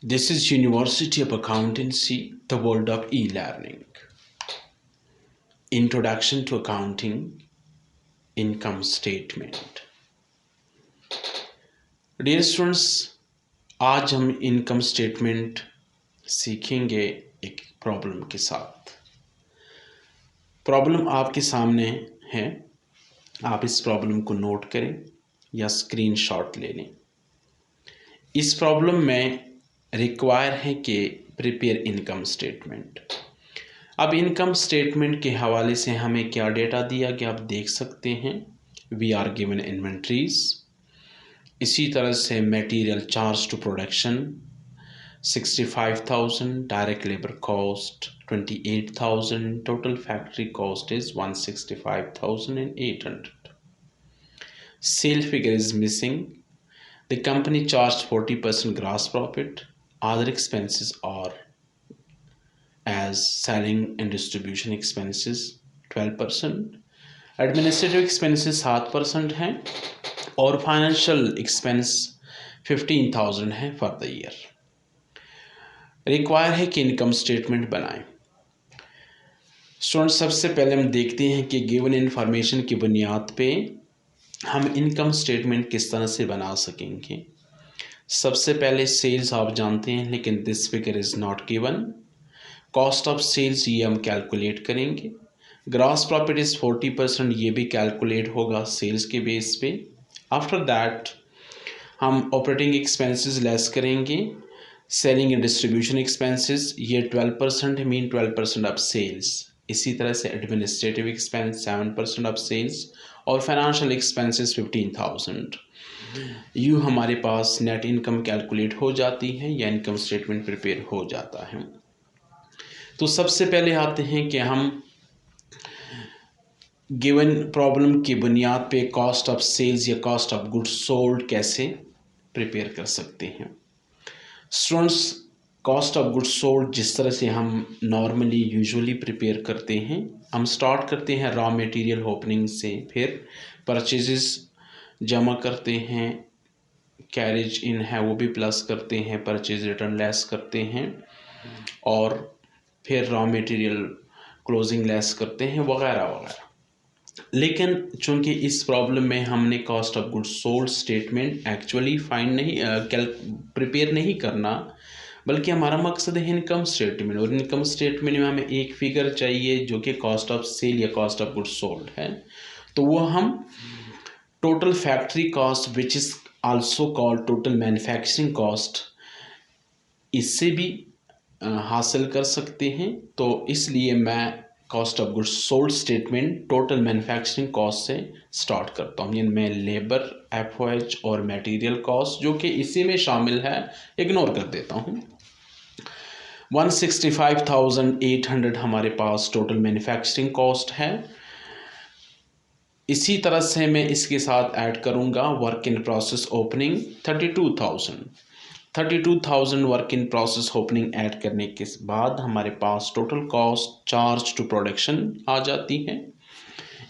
This is University of Accountancy, the world of e-learning. Introduction to Accounting, Income Statement. Dear students, आज हम income statement सीखेंगे एक problem के साथ। Problem आपके सामने है, आप इस प्रॉब्लम को नोट करें या स्क्रीनशॉट ले लें। इस प्रॉब्लम में रिक्वायर है कि प्रिपेयर इनकम स्टेटमेंट। अब इनकम स्टेटमेंट के हवाले से हमें क्या डेटा दिया गया आप देख सकते हैं। वी आर गिवन इन्वेंट्रीज, इसी तरह से material charge to production 65,000, direct labour cost 28,000, total factory cost is 165,800. Sale figure is missing. The company charged 40% gross profit. Other expenses are as selling and distribution expenses 12%. Administrative expenses 7% हैं और financial expense 15,000 है for the year. Require है कि income statement बनाएं। Student, सबसे पहले हम देखते हैं कि गिवन इन्फॉर्मेशन की बुनियाद पे हम इनकम स्टेटमेंट किस तरह से बना सकेंगे। सबसे पहले सेल्स आप जानते हैं, लेकिन this figure is not given. Cost of sales ये हम कैलकुलेट करेंगे। ग्रॉस प्रॉफिट इज 40%, ये भी कैलकुलेट होगा सेल्स के बेस पे। आफ्टर दैट हम ऑपरेटिंग एक्सपेंसेस लेस करेंगे। सेलिंग एंड डिस्ट्रीब्यूशन एक्सपेंसेस ये 12% मीन 12% ऑफ सेल्स। इसी तरह से एडमिनिस्ट्रेटिव एक्सपेंस 7% ऑफ सेल्स और फाइनेंशियल एक्सपेंसेस 15,000। यूँ हमारे पास नेट इनकम कैलकुलेट हो जाती है या इनकम स्टेटमेंट प्रिपेयर हो जाता है। तो सबसे पहले आते हैं कि हम गिवन प्रॉब्लम की बुनियाद पे कॉस्ट ऑफ सेल्स या कॉस्ट ऑफ गुड्स सोल्ड कैसे प्रिपेयर कर सकते हैं। Students, cost of goods sold जिस तरह से हम नॉर्मली यूजुअली प्रिपेयर करते हैं, हम स्टार्ट करते हैं रॉ मटेरियल ओपनिंग से, फिर परचेजेस जमा करते हैं, कैरेज इन है वो भी प्लस करते हैं, परचेज रिटर्न लेस करते हैं और फिर रॉ मटेरियल क्लोजिंग लेस करते हैं वगैरह वगैरह। लेकिन चूंकि इस प्रॉब्लम में हमने cost of goods sold statement actually prepare नहीं करना, बल्कि हमारा मकसद है इनकम स्टेटमेंट, और इनकम स्टेटमेंट में हमें एक फिगर चाहिए जो कि कॉस्ट ऑफ सेल या कॉस्ट ऑफ गुड्स सोल्ड है। तो वो हम total factory cost which is also called total manufacturing cost, इससे भी हासिल कर सकते हैं। तो इसलिए मैं cost of goods sold statement total manufacturing cost से स्टार्ट करता हूँ। इनमें लेबर, एफओएच और मटेरियल कॉस्ट जो कि इसी में शामिल है इग्नोर कर देता हूँ। 165,800 हमारे पास टोटल मैन्युफैक्चरिंग कॉस्ट है। इसी तरह से मैं इसके साथ ऐड करूँगा work in process opening 32,000 work in process opening add करने के बाद हमारे पास total cost charge to production आ जाती है।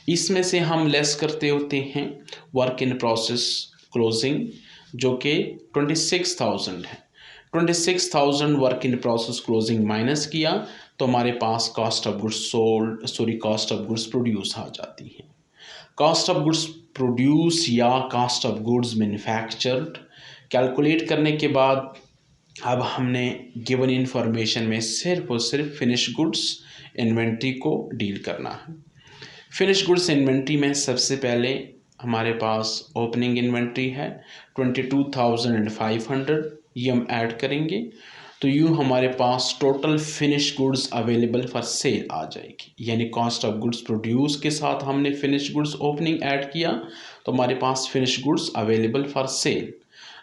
इसमें से हम लेस करते होते हैं वर्क इन प्रोसेस क्लोजिंग जो कि 26,000 है। 26,000 work in process closing minus किया तो हमारे पास cost of goods sold cost of goods produce आ जाती है। कॉस्ट ऑफ गुड्स प्रोड्यूस या cost of goods manufactured calculate करने के बाद अब हमने गिवन इन्फॉर्मेशन में सिर्फ और सिर्फ फिनिश गुड्स इन्वेंट्री को डील करना है। फिनिश गुड्स इन्वेंट्री में सबसे पहले हमारे पास ओपनिंग इन्वेंट्री है 22,500, ये हम ऐड करेंगे तो यूँ हमारे पास total finish goods available for sale आ जाएगी। यानी कॉस्ट ऑफ गुड्स प्रोड्यूस के साथ हमने फिनिश गुड्स ओपनिंग ऐड किया तो हमारे पास finish goods available for sale.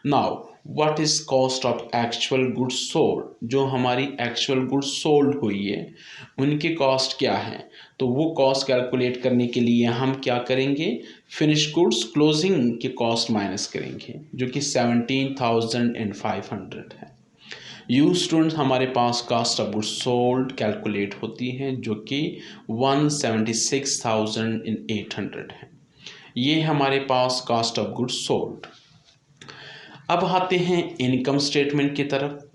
Now what is cost of actual goods sold, जो हमारी एक्चुअल गुड्स सोल्ड हुई है उनकी कॉस्ट क्या है। तो वो कॉस्ट कैलकुलेट करने के लिए हम क्या करेंगे, फिनिश गुड्स क्लोजिंग की कॉस्ट माइनस करेंगे जो कि 17,500 है। यू स्टूडेंट्स, हमारे पास cost of goods sold calculate होती है जो कि 176,800 है। ये हमारे पास कॉस्ट ऑफ गुड्स सोल्ड। अब आते हैं इनकम स्टेटमेंट की तरफ।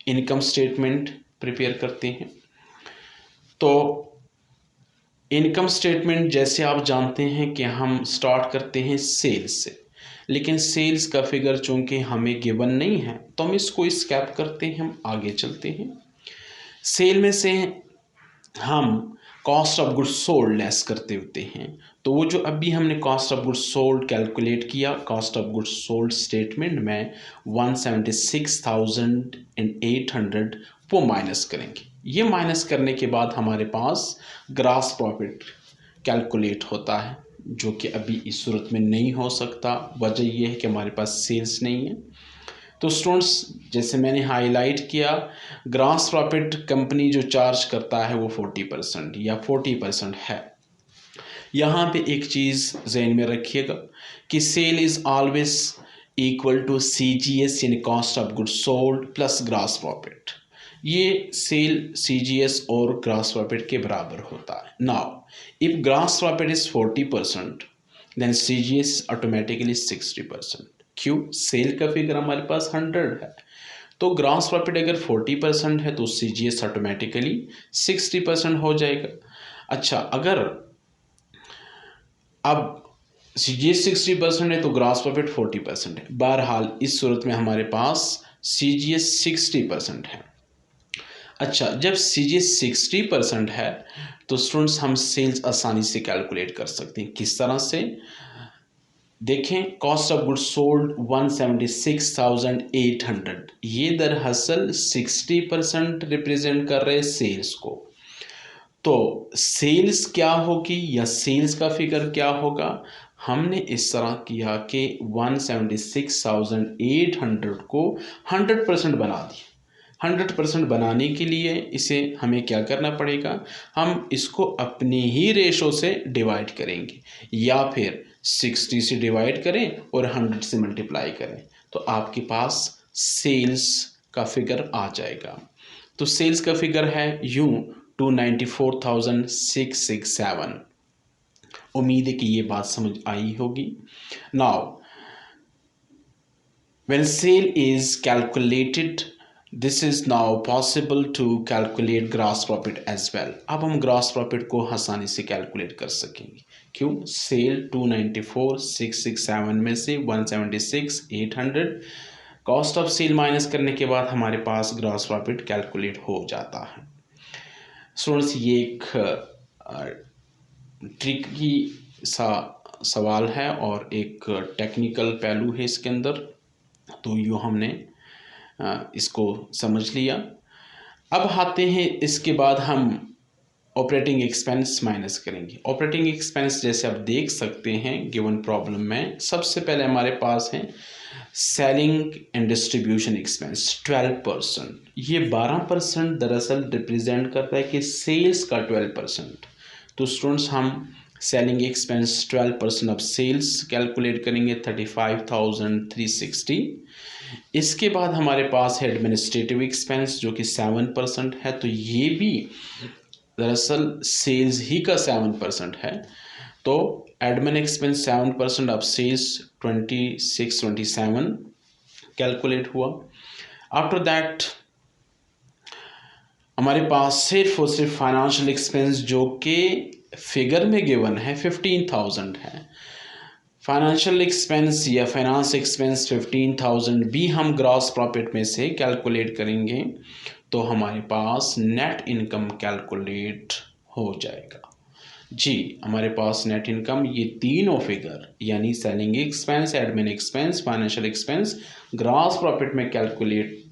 इनकम स्टेटमेंट प्रिपेयर करते हैं। तो इनकम स्टेटमेंट जैसे आप जानते हैं कि हम स्टार्ट करते हैं सेल्स से, लेकिन सेल्स का फिगर चूंकि हमें गिवन नहीं है तो हम इसको स्कैप करते हैं, हम आगे चलते हैं। सेल में से हम cost of goods sold less करते होते हैं, तो वो जो अभी हमने cost of goods sold calculate किया, cost of goods sold statement में 176,800 वो माइनस करेंगे। ये माइनस करने के बाद हमारे पास ग्रॉस प्रॉफिट कैलकुलेट होता है, जो कि अभी इस सूरत में नहीं हो सकता। वजह यह है कि हमारे पास सेल्स नहीं है। तो स्टूडेंट्स, जैसे मैंने हाईलाइट किया, ग्रॉस प्रॉफिट कंपनी जो चार्ज करता है वो 40% या 40% है। यहाँ पे एक चीज़ जहन में रखिएगा कि sale is always equal to CGS यानी cost of goods sold plus gross profit. ये सेल CGS और ग्रॉस प्रॉफिट के बराबर होता है। Now if gross profit is 40% then CGS automatically 60%। क्यों? सेल का फिगर हमारे पास 100 है, तो ग्रॉस प्रॉफिट अगर 40% है तो CGS ऑटोमेटिकली 60% हो जाएगा। अच्छा, अगर अब CGS 60% है तो ग्रॉस प्रॉफिट 40% है। बहरहाल इस सूरत में हमारे पास CGS 60% है। अच्छा, जब CGS 60% है तो स्टूडेंट्स हम सेल्स आसानी से कैलकुलेट कर सकते हैं। किस तरह से? देखें, कॉस्ट ऑफ गुड्स सोल्ड 176,800, ये दरअसल 60% रिप्रेजेंट कर रहे सेल्स को। तो सेल्स क्या होगी या सेल्स का फिगर क्या होगा? हमने इस तरह किया कि 176,800 को 100% बना दिया। 100% बनाने के लिए इसे हमें क्या करना पड़ेगा? हम इसको अपनी ही रेशो से डिवाइड करेंगे, या फिर 60 से डिवाइड करें और 100 से मल्टीप्लाई करें, तो आपके पास सेल्स का फिगर आ जाएगा। तो सेल्स का फिगर है यूं 294,667। उम्मीद है कि ये बात समझ आई होगी। Now when sale is calculated, this is now possible to calculate gross profit as well। अब हम ग्रॉस प्रॉफिट को आसानी से कैलकुलेट कर सकेंगे। क्यों? सेल 294,667 में से 176,800 कॉस्ट ऑफ सेल माइनस करने के बाद हमारे पास ग्रॉस प्रॉफिट कैलकुलेट हो जाता है। स्टूडेंट्स, ये एक ट्रिकी सा सवाल है और एक टेक्निकल पहलू है इसके अंदर, तो यूँ हमने इसको समझ लिया। अब आते हैं, इसके बाद हम ऑपरेटिंग एक्सपेंस माइनस करेंगे। ऑपरेटिंग एक्सपेंस जैसे आप देख सकते हैं गिवन प्रॉब्लम में, सबसे पहले हमारे पास है सेलिंग एंड डिस्ट्रीब्यूशन एक्सपेंस 12%। ये 12% दरअसल रिप्रेजेंट करता है कि सेल्स का 12%। तो स्टूडेंट्स, हम selling expense 12% of sales calculate करेंगे 35,360। इसके बाद हमारे पास है एडमिनिस्ट्रेटिव एक्सपेंस जो कि 7% है, तो ये भी दरअसल सेल्स ही का 7% है। तो admin expense 7% of sales 2627 calculate हुआ। आफ्टर दैट हमारे पास सिर्फ और सिर्फ फाइनेंशियल एक्सपेंस जो कि फिगर में गिवन है 15,000 है। फाइनेंशियल एक्सपेंस या फाइनेंस एक्सपेंस 15,000 भी हम ग्रॉस प्रॉफिट में से कैलकुलेट करेंगे तो हमारे पास नेट इनकम कैलकुलेट हो जाएगा। जी, हमारे पास नेट इनकम, ये तीनों फिगर यानी selling expense, admin expense, financial expense gross profit में कैलकुलेट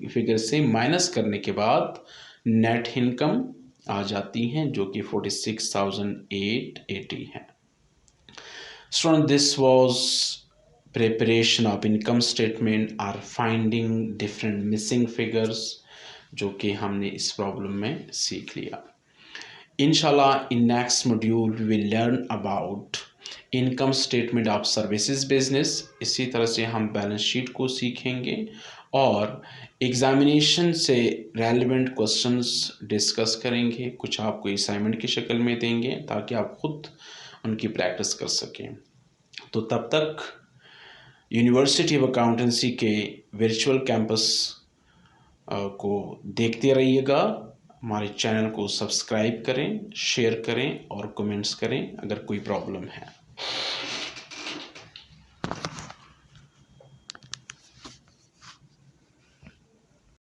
फिगर से माइनस करने के बाद नेट इनकम आ जाती हैं जो कि 46,880 है। Student, this was preparation of income statement or finding different missing figures जो कि हमने इस प्रॉब्लम में सीख लिया। इंशाल्लाह in next module we will learn about income statement of services business. इसी तरह से हम बैलेंस शीट को सीखेंगे और एग्जामिनेशन से रेलेवेंट क्वेश्चंस डिस्कस करेंगे। कुछ आपको असाइनमेंट की शक्ल में देंगे ताकि आप खुद उनकी प्रैक्टिस कर सकें। तो तब तक यूनिवर्सिटी ऑफ अकाउंटेंसी के वर्चुअल कैंपस को देखते रहिएगा। हमारे चैनल को सब्सक्राइब करें, शेयर करें और कमेंट्स करें अगर कोई प्रॉब्लम है।